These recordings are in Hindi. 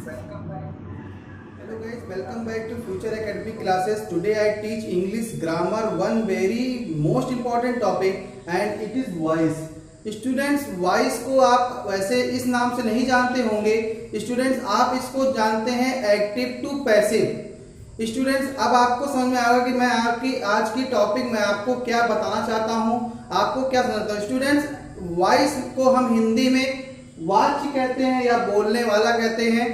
Hello guys, welcome back to Future Academic Classes. Today I teach English grammar, one very most important topic and it is voice. Students voice को आप वैसे इस नाम से नहीं जानते होंगे। स्टूडेंट्स आप इसको जानते हैं एक्टिव टू पैसिव। स्टूडेंट्स अब आपको समझ में आएगा कि मैं आपकी आज की टॉपिक में आपको क्या बताना चाहता हूँ, आपको क्या समझता हूँ। स्टूडेंट्स वॉइस को हम हिंदी में वाच्य कहते हैं या बोलने वाला कहते हैं।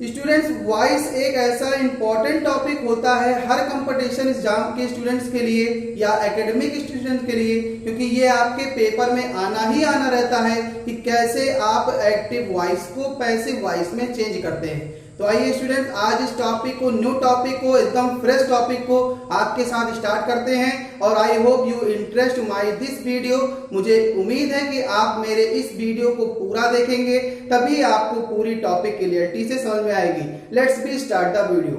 स्टूडेंट्स वॉइस एक ऐसा इंपॉर्टेंट टॉपिक होता है हर कंपटीशन एग्जाम के स्टूडेंट्स के लिए या एकेडमिक स्टूडेंट्स के लिए, क्योंकि ये आपके पेपर में आना ही आना रहता है कि कैसे आप एक्टिव वॉइस को पैसिव वॉइस में चेंज करते हैं। तो आइए स्टूडेंट्स आज इस टॉपिक को, न्यू टॉपिक को, एकदम फ्रेश टॉपिक को आपके साथ स्टार्ट करते हैं और I hope you interest my this video. मुझे उम्मीद है कि आप मेरे इस वीडियो को पूरा देखेंगे, तभी आपको पूरी टॉपिक क्लियरिटी से समझ में आएगी। Let's be start the video.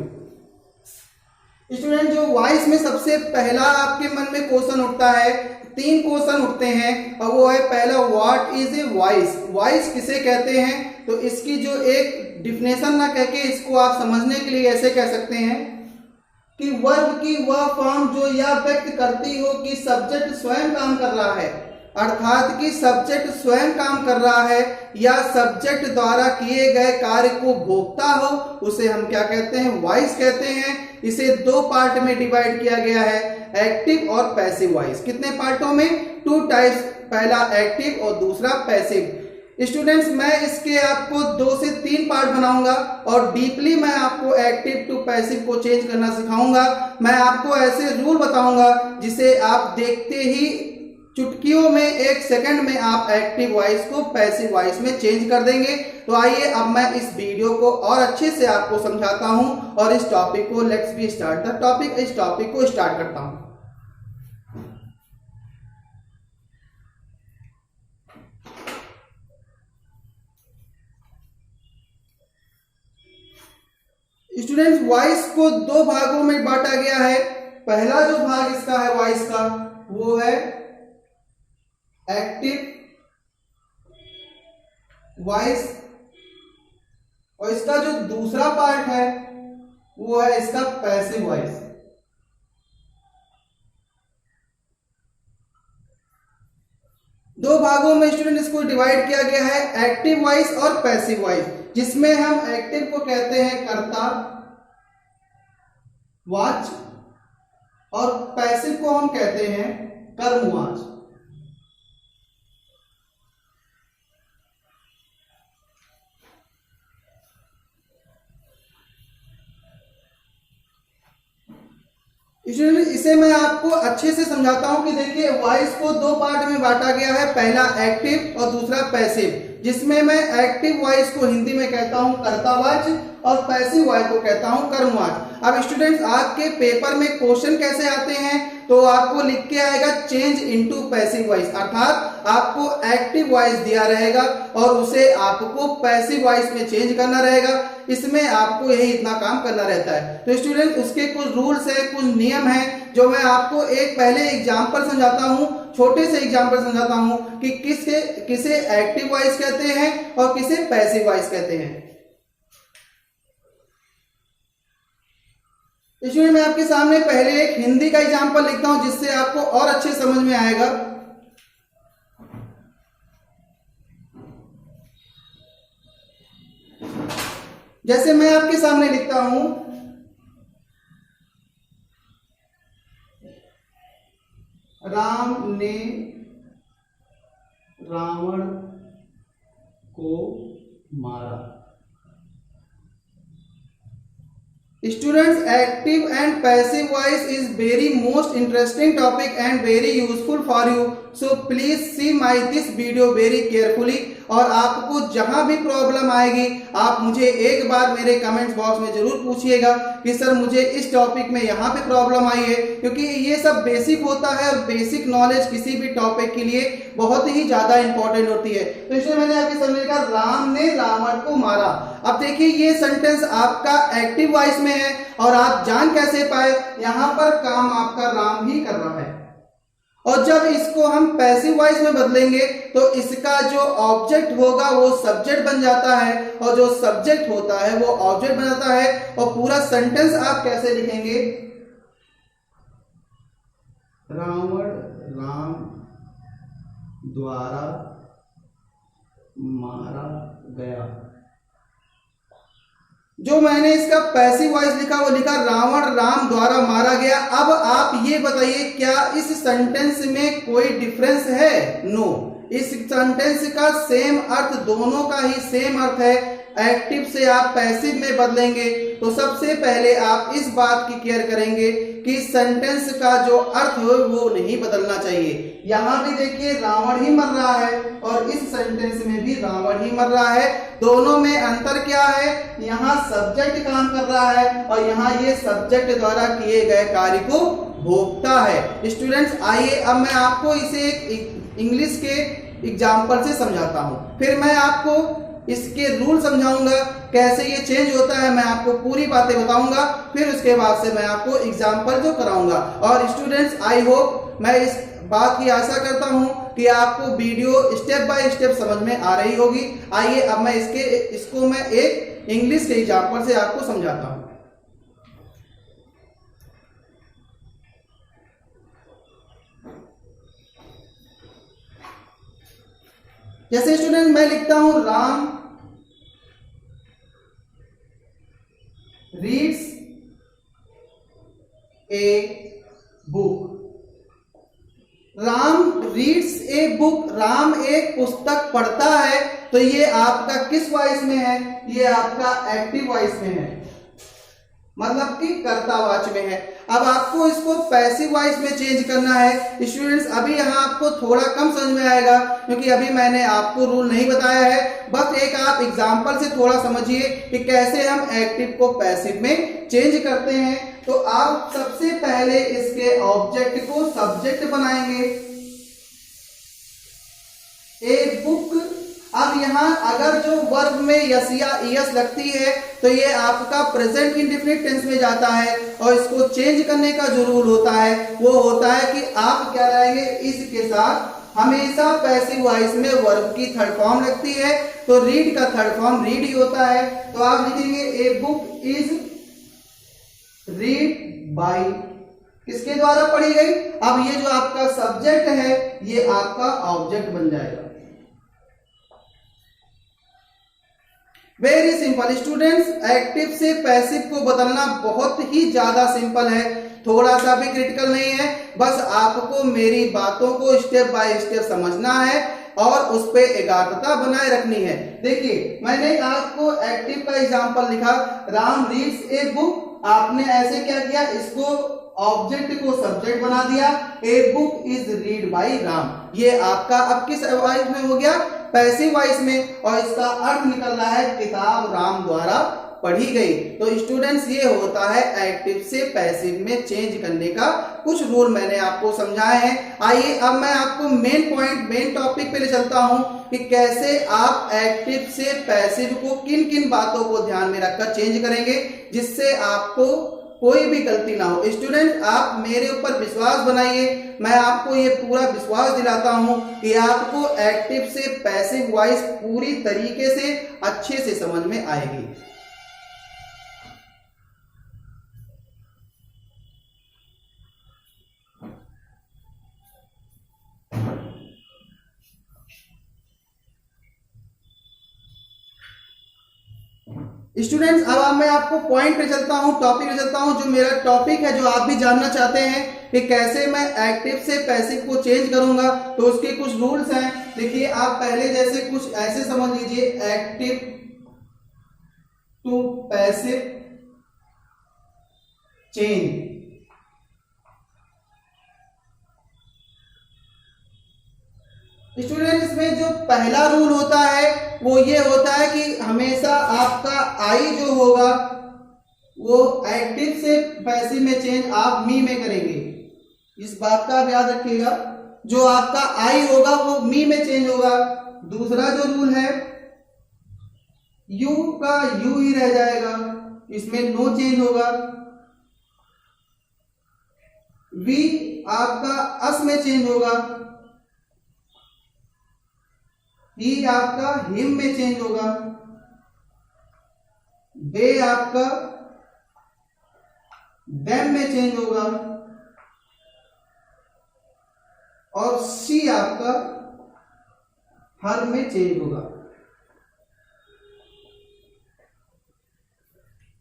Student जो वॉइस में सबसे पहला आपके मन में क्वेश्चन उठता है, तीन क्वेश्चन उठते हैं और वो है पहला, what is a voice? Voice किसे कहते हैं? तो इसकी जो एक डिफिनेशन ना कह के इसको आप समझने के लिए ऐसे कह सकते हैं कि वर्ब की वह फॉर्म जो यह व्यक्त करती हो कि सब्जेक्ट स्वयं काम कर रहा है, अर्थात कि सब्जेक्ट स्वयं काम कर रहा है या सब्जेक्ट द्वारा किए गए कार्य को भोगता हो, उसे हम क्या कहते हैं? वॉइस कहते हैं। इसे दो पार्ट में डिवाइड किया गया है, एक्टिव और पैसिव वॉइस। कितने पार्टों में? टू टाइप्स, पहला एक्टिव और दूसरा पैसिव। स्टूडेंट्स मैं इसके आपको 2 से 3 पार्ट बनाऊंगा और डीपली मैं आपको एक्टिव टू पैसिव को चेंज करना सिखाऊंगा। मैं आपको ऐसे रूल बताऊंगा जिसे आप देखते ही चुटकियों में, 1 सेकंड में आप एक्टिव वॉइस को पैसिव वॉइस में चेंज कर देंगे। तो आइए अब मैं इस वीडियो को और अच्छे से आपको समझाता हूं और इस टॉपिक को, let's be start the topic, इस टॉपिक को स्टार्ट करता हूं। स्टूडेंट्स वॉइस को 2 भागों में बांटा गया है। पहला जो भाग इसका है वॉइस का, वो है एक्टिव वॉइस और इसका जो दूसरा पार्ट है वो है इसका पैसिव वॉइस। दो भागों में स्टूडेंट इसको डिवाइड किया गया है, एक्टिव वॉइस और पैसिव वॉइस, जिसमें हम एक्टिव को कहते हैं कर्ता, वाच, और पैसिव को हम कहते हैं कर्मवाच। इसे मैं आपको अच्छे से समझाता हूं कि देखिए वॉइस को 2 पार्ट में बांटा गया है, पहला एक्टिव और दूसरा पैसिव, जिसमें मैं एक्टिव वॉइस को हिंदी में कहता हूं कर्तावाच और पैसिव वॉइस को कहता हूं कर्मवाच। अब स्टूडेंट्स आपके पेपर में क्वेश्चन कैसे आते हैं, तो आपको लिख के आएगा चेंज इनटू पैसिव वॉइस, अर्थात आपको एक्टिव वॉइस दिया रहेगा और उसे आपको पैसिव वॉइस में चेंज करना रहेगा। इसमें आपको यही इतना काम करना रहता है। तो स्टूडेंट उसके कुछ रूल्स है, कुछ नियम है, जो मैं आपको एक पहले एग्जांपल समझाता हूं, छोटे से एग्जांपल समझाता हूं कि किसे एक्टिव वॉइस कहते हैं और किसे पैसिव वॉइस कहते हैं। इसलिए मैं आपके सामने पहले एक हिंदी का एग्जांपल लिखता हूं जिससे आपको और अच्छे समझ में आएगा। जैसे मैं आपके सामने लिखता हूं, राम ने रावण को मारा। Students, active and passive voice is very most interesting topic and very useful for you. So please see my this video very carefully. और आपको जहां भी प्रॉब्लम आएगी आप मुझे एक बार मेरे कमेंट्स बॉक्स में जरूर पूछिएगा कि सर मुझे इस टॉपिक में यहाँ पे प्रॉब्लम आई है, क्योंकि ये सब बेसिक होता है और बेसिक नॉलेज किसी भी टॉपिक के लिए बहुत ही ज्यादा इंपॉर्टेंट होती है। तो इसलिए मैंने आपके सामने लिखा राम ने रावण को मारा। अब देखिए ये सेंटेंस आपका एक्टिव वॉइस में है और आप जान कैसे पाए, यहाँ पर काम आपका राम ही कर रहा है। और जब इसको हम पैसिव वॉइस में बदलेंगे तो इसका जो ऑब्जेक्ट होगा वो सब्जेक्ट बन जाता है, और जो सब्जेक्ट होता है वो ऑब्जेक्ट बन जाता है। और पूरा सेंटेंस आप कैसे लिखेंगे? रावण राम द्वारा मारा गया। जो मैंने इसका पैसिव वॉइस लिखा वो लिखा रावण राम द्वारा मारा गया। अब आप ये बताइए, क्या इस सेंटेंस में कोई डिफरेंस है? नो। इस सेंटेंस का सेम अर्थ, दोनों का ही सेम अर्थ है। एक्टिव से आप पैसिव में बदलेंगे तो सबसे पहले आप इस बात की केयर करेंगे कि सेंटेंस का जो अर्थ हो वो नहीं बदलना चाहिए। यहां भी देखिए रावण ही मर रहा है और इस सेंटेंस में भी रावण ही मर रहा है। दोनों में अंतर क्या है? यहाँ सब्जेक्ट काम कर रहा है और यहाँ ये सब्जेक्ट द्वारा किए गए कार्य को भोगता है। स्टूडेंट्स आइए अब मैं आपको इसे एक इंग्लिश के एग्जाम्पल से समझाता हूँ, फिर मैं आपको इसके रूल समझाऊंगा, कैसे ये चेंज होता है मैं आपको पूरी बातें बताऊंगा, फिर उसके बाद से मैं आपको एग्जाम्पल जो कराऊंगा। और स्टूडेंट्स आई होप, मैं इस बात की आशा करता हूं कि आपको वीडियो स्टेप बाय स्टेप समझ में आ रही होगी। आइए अब मैं इसको मैं एक इंग्लिश के एग्जाम्पल से आपको समझाता हूं। जैसे स्टूडेंट मैं लिखता हूं Ram reads a book. Ram reads a book, Ram एक पुस्तक पढ़ता है, तो ये आपका किस वॉइस में है? ये आपका एक्टिव वॉइस में है, मतलब कि कर्तावाची में है। अब आपको इसको पैसिव वॉइस में चेंज करना है। स्टूडेंट्स अभी यहाँ आपको थोड़ा कम समझ में आएगा क्योंकि अभी मैंने आपको रूल नहीं बताया है, बस एक आप एग्जांपल से थोड़ा समझिए कि कैसे हम एक्टिव को पैसिव में चेंज करते हैं। तो आप सबसे पहले इसके ऑब्जेक्ट को सब्जेक्ट बनाएंगे, ए बुक। अब यहाँ अगर जो वर्ब में यस या ईएस लगती है तो ये आपका प्रेजेंट इंडेफिनिट टेंस में जाता है, और इसको चेंज करने का जो रूल होता है वो होता है कि आप क्या लाएंगे, इसके साथ हमेशा पैसिव वॉइस में वर्ब की थर्ड फॉर्म लगती है, तो रीड का थर्ड फॉर्म रीड ही होता है। तो आप लिखेंगे a book is read by, किसके द्वारा पढ़ी गई। अब ये जो आपका सब्जेक्ट है ये आपका ऑब्जेक्ट बन जाएगा। वेरी सिंपल स्टूडेंट्स, एक्टिव से पैसिव को बदलना बहुत ही ज्यादा सिंपल है, थोड़ा सा भी क्रिटिकल नहीं है। बस आपको मेरी बातों को स्टेप बाय स्टेप समझना है और उस पे एकाग्रता बनाए रखनी है। देखिए मैंने आपको एक्टिव का एग्जांपल लिखा, राम रीड्स ए बुक। आपने ऐसे क्या किया, इसको ऑब्जेक्ट को सब्जेक्ट बना दिया, a book is read by Ram. ये आपका अब किस वॉइस में हो गया, पैसिव वॉइस में, और इसका अर्थ निकल रहा है किताब राम द्वारा पढ़ी गई। तो स्टूडेंट्स ये होता है एक्टिव से पैसिव में चेंज करने का कुछ रूल मैंने आपको समझाए हैं। आइए अब मैं आपको मेन पॉइंट, मेन टॉपिक पे ले चलता हूं कि कैसे आप एक्टिव से पैसिव को किन किन बातों को ध्यान में रखकर चेंज करेंगे जिससे आपको कोई भी गलती ना हो। स्टूडेंट आप मेरे ऊपर विश्वास बनाइए, मैं आपको ये पूरा विश्वास दिलाता हूं कि आपको एक्टिव से पैसिव वॉइस पूरी तरीके से अच्छे से समझ में आएगी। स्टूडेंट्स अब मैं आपको पॉइंट पे चलता हूं, टॉपिक पे चलता हूं। जो मेरा टॉपिक है, जो आप भी जानना चाहते हैं कि कैसे मैं एक्टिव से पैसिव को चेंज करूंगा, तो उसके कुछ रूल्स हैं। देखिए आप पहले जैसे कुछ ऐसे समझ लीजिए, active to passive change. Student इसमें जो पहला रूल होता है वो ये होता है कि हमेशा आपका आई जो होगा वो एक्टिव से पैसिव में चेंज आप मी में करेंगे। इस बात का आप याद रखिएगा, जो आपका आई होगा वो मी में चेंज होगा। दूसरा जो रूल है, यू का यू ही रह जाएगा, इसमें नो चेंज होगा। वी आपका अस में चेंज होगा। ही आपका हिम में चेंज होगा, दे आपका देम में चेंज होगा, और शी आपका हर में चेंज होगा।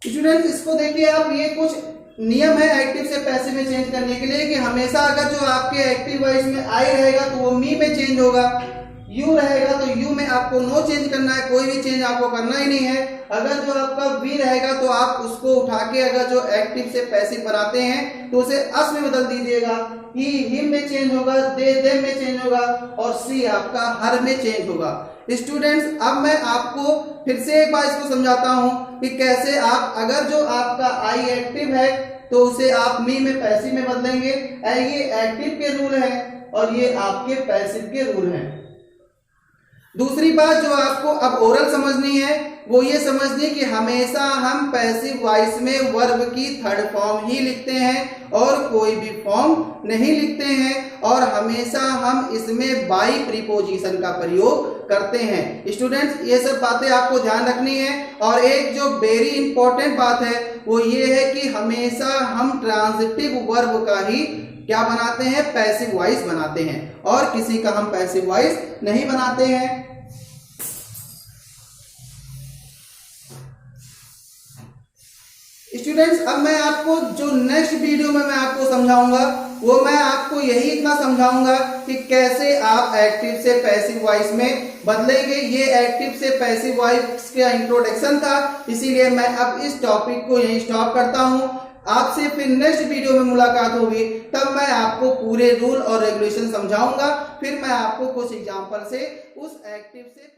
स्टूडेंट्स इसको देखिए आप, ये कुछ नियम है एक्टिव से पैसिव में चेंज करने के लिए कि हमेशा अगर जो आपके एक्टिव वॉइस में आई रहेगा तो वो मी में चेंज होगा, यू रहेगा तो यू में आपको नो चेंज करना है, कोई भी चेंज आपको करना ही नहीं है। अगर जो आपका वी रहेगा तो आप उसको उठा के अगर जो एक्टिव से पैसिव बनाते हैं तो उसे अस में बदल दीजिएगा। ही हिम में चेंज होगा, दे देम में चेंज होगा, और सी आपका हर में चेंज होगा। स्टूडेंट्स अब मैं आपको फिर से एक बार इसको समझाता हूं कि कैसे आप अगर जो आपका आई एक्टिव है तो उसे आप मी में पैसिव में बदलेंगे। ये एक्टिव के रूल हैं और ये आपके पैसिव के रूल हैं। दूसरी बात जो आपको अब ओरल समझनी है वो ये समझनी कि हमेशा हम पैसिव वॉइस में वर्ब की थर्ड फॉर्म ही लिखते हैं और कोई भी फॉर्म नहीं लिखते हैं, और हमेशा हम इसमें बाई प्रीपोजिशन का प्रयोग करते हैं। स्टूडेंट्स ये सब बातें आपको ध्यान रखनी है। और एक जो वेरी इंपॉर्टेंट बात है वो ये है कि हमेशा हम ट्रांजिटिव वर्ब का ही क्या बनाते हैं, पैसिव वॉइस बनाते हैं, और किसी का हम पैसिव वॉइस नहीं बनाते हैं। स्टूडेंट्स अब मैं आपको जो नेक्स्ट वीडियो में मैं आपको समझाऊंगा वो मैं आपको यही इतना समझाऊंगा कि कैसे आप एक्टिव से पैसिव वॉइस में बदलेंगे। ये एक्टिव से पैसिव वॉइस का इंट्रोडक्शन था, इसीलिए मैं अब इस टॉपिक को यहीं स्टॉप करता हूं। आपसे फिर नेक्स्ट वीडियो में मुलाकात होगी, तब मैं आपको पूरे रूल और रेगुलेशन समझाऊंगा। फिर मैं आपको कुछ एग्जांपल से उस एक्टिव से